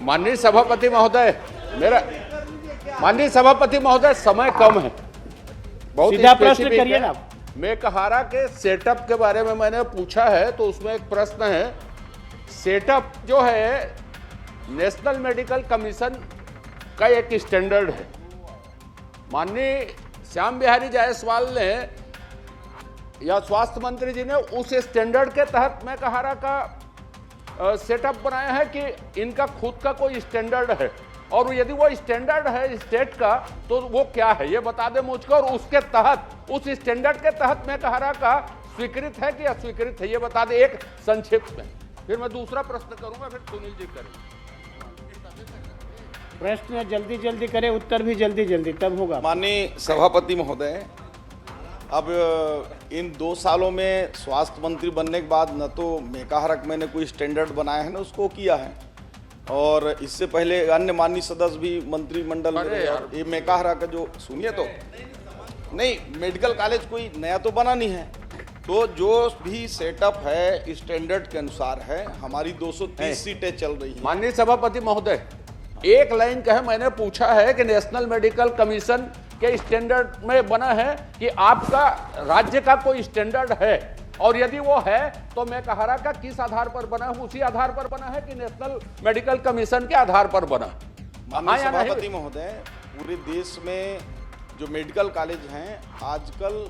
माननीय सभापति महोदय, माननीय सभापति महोदय, समय कम है, बहुत सीधा प्रश्न करिए ना। मेकहारा के सेटअप के बारे में मैंने पूछा है, तो उसमें एक प्रश्न है। सेटअप जो है नेशनल मेडिकल कमीशन का एक स्टैंडर्ड है। माननीय श्याम बिहारी जायसवाल ने या स्वास्थ्य मंत्री जी ने उस स्टैंडर्ड के तहत मेकहारा का सेटअप बनाया है कि इनका खुद का कोई स्टैंडर्ड है, और यदि वो स्टैंडर्ड है स्टेट का तो वो क्या है ये बता दे मुझको, और उसके तहत उस स्टैंडर्ड के तहत मेकहारा का स्वीकृत है कि अस्वीकृत है ये बता दे एक संक्षिप्त में। फिर मैं दूसरा प्रश्न करूंगा, फिर सुनील जी करेंगे। प्रश्न जल्दी जल्दी करे, उत्तर भी जल्दी जल्दी, तब होगा। माननीय सभापति महोदय, अब इन 2 सालों में स्वास्थ्य मंत्री बनने के बाद न तो मेकहारा का मैंने कोई स्टैंडर्ड बनाया है, न उसको किया है, और इससे पहले अन्य माननीय सदस्य भी मंत्रिमंडल में रहे। और ये मेकहारा का जो सुनिए तो नहीं, मेडिकल कॉलेज कोई नया तो बना नहीं है, तो जो भी सेटअप है स्टैंडर्ड के अनुसार है। हमारी 230 सीटें चल रही हैं। माननीय सभापति महोदय, एक लाइन कहे, मैंने पूछा है कि नेशनल मेडिकल कमीशन के स्टैंडर्ड में बना है कि आपका राज्य का कोई स्टैंडर्ड है, और यदि वो है तो मेकहारा का किस आधार पर बना है, उसी आधार पर बना है कि नेशनल मेडिकल कमीशन के आधार पर बना? माननीय सभापति महोदय, पूरे देश में जो मेडिकल कॉलेज हैं आजकल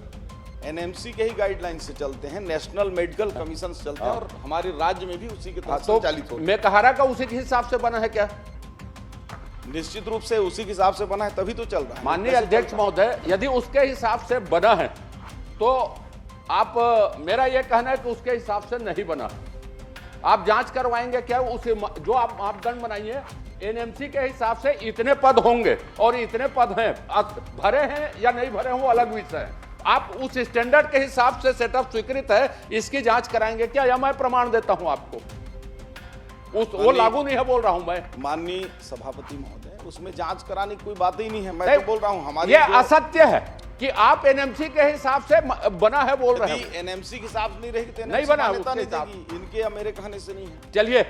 एनएमसी के ही गाइडलाइन से चलते हैं, नेशनल मेडिकल कमीशन से चलते हैं, और हमारे राज्य में भी उसी के तहत संचालित होते हैं। मेकहारा का उसी के हिसाब से बना है क्या? निश्चित रूप से उसी के हिसाब से बना है, तभी तो चल रहा है। माननीय अध्यक्ष महोदय, यदि उसके हिसाब से बना है तो आप, मेरा यह कहना है कि उसके हिसाब से नहीं बना। आप जांच करवाएंगे क्या? उसे जो आप मापदंड बनाइए एनएमसी के हिसाब से इतने पद होंगे और इतने पद हैं, भरे हैं या नहीं भरे हैं वो अलग विषय है। आप उस स्टैंडर्ड के हिसाब से सेटअप स्वीकृत है, इसकी जांच कराएंगे क्या, या मैं प्रमाण देता हूं आपको? वो लागू नहीं है बोल रहा हूं मैं। माननीय सभापति महोदय, उसमें जांच कराने की कोई बात ही नहीं है। मैं तो बोल रहा हूं हमारी ये असत्य है कि आप एनएमसी के हिसाब से बना है बोल रहे हैं। एनएमसी के हिसाब से नहीं रहेगी, नहीं बना इनके या मेरे कहने से नहीं है। चलिए,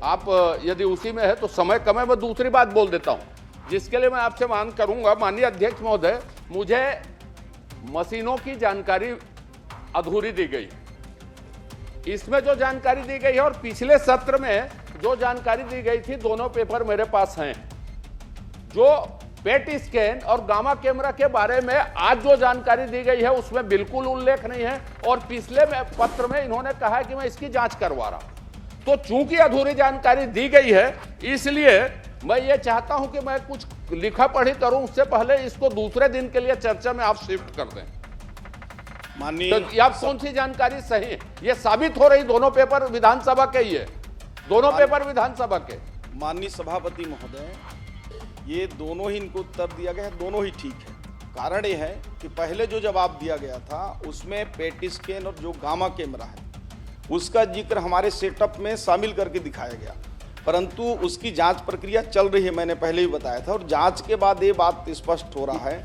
आप यदि उसी में है तो समय कम है, मैं दूसरी बात बोल देता हूं जिसके लिए मैं आपसे मांग करूंगा। माननीय अध्यक्ष महोदय, मुझे मशीनों की जानकारी अधूरी दी गई। इसमें जो जानकारी दी गई है और पिछले सत्र में जो जानकारी दी गई थी, दोनों पेपर मेरे पास हैं। जो पेट स्कैन और गामा कैमरा के बारे में आज जो जानकारी दी गई है उसमें बिल्कुल उल्लेख नहीं है, और पिछले पत्र में इन्होंने कहा है कि मैं इसकी जांच करवा रहा हूं। तो चूंकि अधूरी जानकारी दी गई है, इसलिए मैं ये चाहता हूं कि मैं कुछ लिखा पढ़ी करूं, उससे पहले इसको दूसरे दिन के लिए चर्चा में आप शिफ्ट कर दें। माननीय तो आप कौन सी जानकारी सही है? ये साबित हो रही दोनों पेपर विधानसभा के ही है, दोनों पेपर विधानसभा के। माननीय सभापति महोदय, ये दोनों ही इनको उत्तर दिया गया है, दोनों ही ठीक है। कारण ये है कि पहले जो जवाब दिया गया था उसमें पेट स्कैन और जो गामा कैमरा है उसका जिक्र हमारे सेटअप में शामिल करके दिखाया गया, परंतु उसकी जांच प्रक्रिया चल रही है, मैंने पहले ही बताया था। और जांच के बाद ये बात स्पष्ट हो रहा है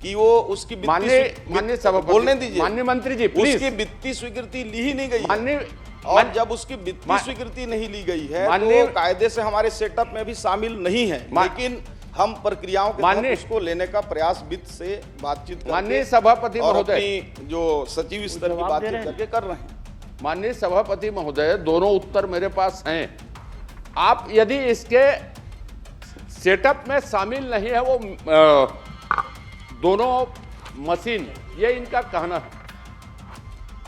कि वो उसकी माननीय सभापति, बोलने दीजिए, माननीय मंत्री जी प्लीज। उसकी वित्तीय स्वीकृति ली ही नहीं गई माननीय, और जब उसकी वित्तीय स्वीकृति नहीं ली गई है तो कायदे से हमारे सेटअप में भी शामिल नहीं है, लेकिन हम प्रक्रियाओं के तहत उसको लेने का प्रयास वित्त से बातचीत करके, माननीय सभापति महोदय, अपनी जो सचिव स्तर की बातचीत करके कर रहे हैं। माननीय सभापति महोदय, दोनों उत्तर मेरे पास हैं। आप यदि इसके सेटअप में शामिल नहीं है वो दोनों मशीन, ये इनका कहना है,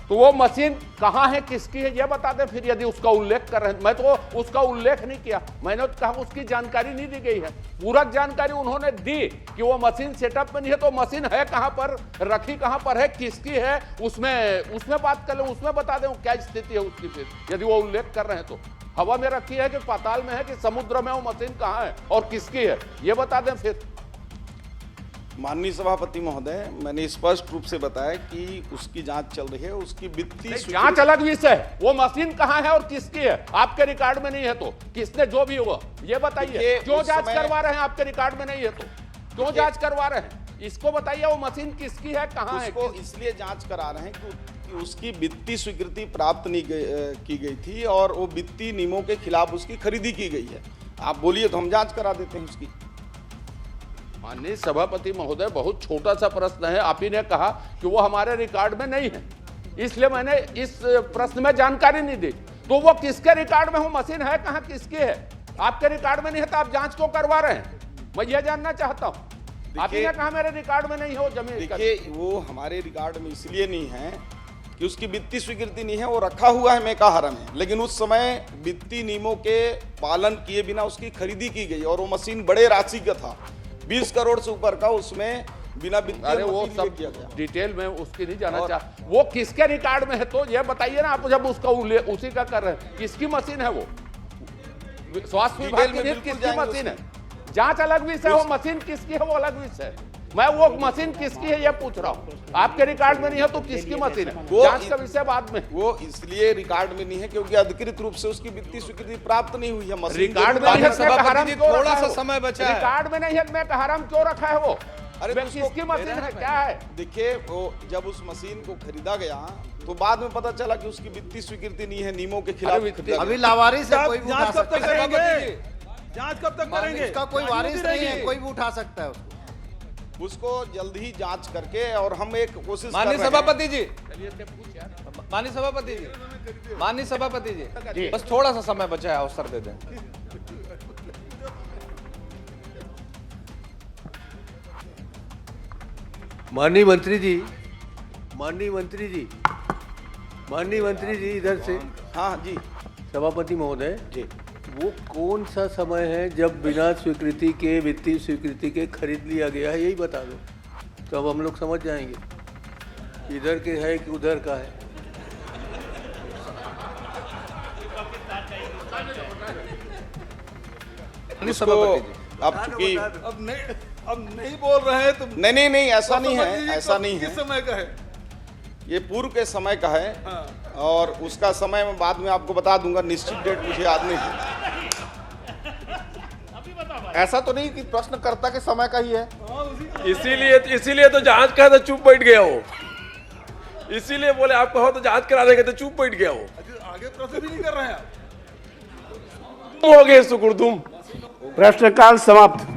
तो वो मशीन कहाँ है, किसकी है, ये बता दें। फिर यदि उसका उल्लेख कर रहे हैं, मैं तो उसका उल्लेख नहीं किया, मैंने तो कहा उसकी जानकारी नहीं दी गई है। पूरक जानकारी उन्होंने दी कि वो मशीन सेटअप में नहीं है, तो मशीन है कहाँ पर, रखी कहाँ पर है, किसकी है, उसमें बात कर लें, उसमें बता दें क्या स्थिति है उसकी। फिर यदि वो उल्लेख कर रहे हैं तो हवा में रखी है कि पाताल में है कि समुद्र में, वो मशीन कहाँ है और किसकी है, ये बता दें। फिर माननीय सभापति महोदय, मैंने स्पष्ट रूप से बताया कि उसकी जांच चल रही है, उसकी वित्तीय जांच अलग विषय है, वो मशीन कहाँ है और किसकी है आपके रिकॉर्ड में नहीं है तो किसने जो भी हुआ ये बताइए। क्यों जांच करवा रहे हैं? आपके रिकॉर्ड में नहीं है तो क्यों जांच करवा रहे हैं? इसको बताइए, वो मशीन किसकी है, कहाँ है? इसको इसलिए जांच करा रहे हैं कि उसकी वित्तीय स्वीकृति प्राप्त नहीं की गई थी और वो वित्तीय नियमों के खिलाफ उसकी खरीदी की गई है। आप बोलिए तो हम जांच करा देते हैं उसकी। माननीय सभापति महोदय, बहुत छोटा सा प्रश्न है। आप ही ने कहा कि वो हमारे रिकॉर्ड में नहीं है, इसलिए मैंने इस प्रश्न में जानकारी नहीं दी। तो वो किसके रिकॉर्ड में वो मशीन है, कहाँ किसकी है? आपके रिकॉर्ड में नहीं है तो आप जांच क्यों करवा रहे हैं? मैं ये जानना चाहता हूँ। आप ही ने कहा मेरे रिकॉर्ड में नहीं है वो जमीन। देखिए, वो हमारे रिकॉर्ड में इसलिए नहीं है कि उसकी वित्तीय स्वीकृति नहीं है, वो रखा हुआ है मेकाहारा में, लेकिन उस समय वित्तीय नियमों के पालन किए बिना उसकी खरीदी की गई और वो मशीन बड़े राशि का था, 20 करोड़ से ऊपर का, उसमें बिना वित्तीय अरे वो सब डिटेल में उसकी नहीं जाना चाह। वो किसके रिकॉर्ड में है तो ये बताइए ना आप। जब उसका उसी का कर रहे हैं, किसकी मशीन है वो? स्वास्थ्य विभाग की किसकी मशीन है? जांच अलग विषय है, वो मशीन किसकी है वो अलग विषय है। मैं वो मशीन किसकी है ये पूछ रहा हूँ। आपके रिकॉर्ड में नहीं है तो किसकी मशीन है? जांच का विषय बाद में। वो इसलिए रिकॉर्ड में नहीं है क्योंकि अधिकृत रूप से उसकी वित्तीय स्वीकृति प्राप्त नहीं हुई है। मशीन रिकॉर्ड में नहीं है, थोड़ा सा समय बचा है। रिकॉर्ड में नहीं है, मैं हराम क्यों रखा है वो? अरे किसकी मशीन है, क्या है? देखिए, वो जब उस मशीन को खरीदा गया तो बाद में पता चला कि उसकी वित्तीय स्वीकृति नहीं है, नियमों के खिलाफ। अभी लावारिस है, कोई भी उठा जांच कब सकता तक है। करेंगे? जांच कब तक करेंगे? इसका कोई वारिस नहीं है, कोई भी उठा सकता है उसको। उसको जल्द ही जांच करके और हम एक कोशिश माननीय कर रहे हैं। सभापति जी, माननीय सभापति जी, माननीय सभापति जी, बस थोड़ा सा समय बचा है, अवसर दे दें। माननीय मंत्री जी, माननीय मंत्री जी, माननीय मंत्री जी, इधर से। हाँ जी, सभापति महोदय जी, वो कौन सा समय है जब बिना स्वीकृति के, वित्तीय स्वीकृति के खरीद लिया गया है, यही बता दो तो अब हम लोग समझ जाएंगे इधर के है कि उधर का है। उसको अब चूंकि अब नहीं बोल रहे हैं तो नहीं, ऐसा नहीं है, ऐसा नहीं है। किस समय का है? ये पूर्व के समय का है और उसका समय मैं बाद में आपको बता दूंगा, निश्चित डेट मुझे याद नहीं है। ऐसा तो नहीं कि प्रश्नकर्ता के समय का ही है। इसीलिए तो जांच का तो चुप बैठ गया हो। इसीलिए बोले आप कहो तो जांच करा देंगे तो चुप बैठ गया हो। आगे प्रश्न भी नहीं कर रहे हैं आप। तुम हो गए सुकुर तुम। प्रश्नकाल समाप्त।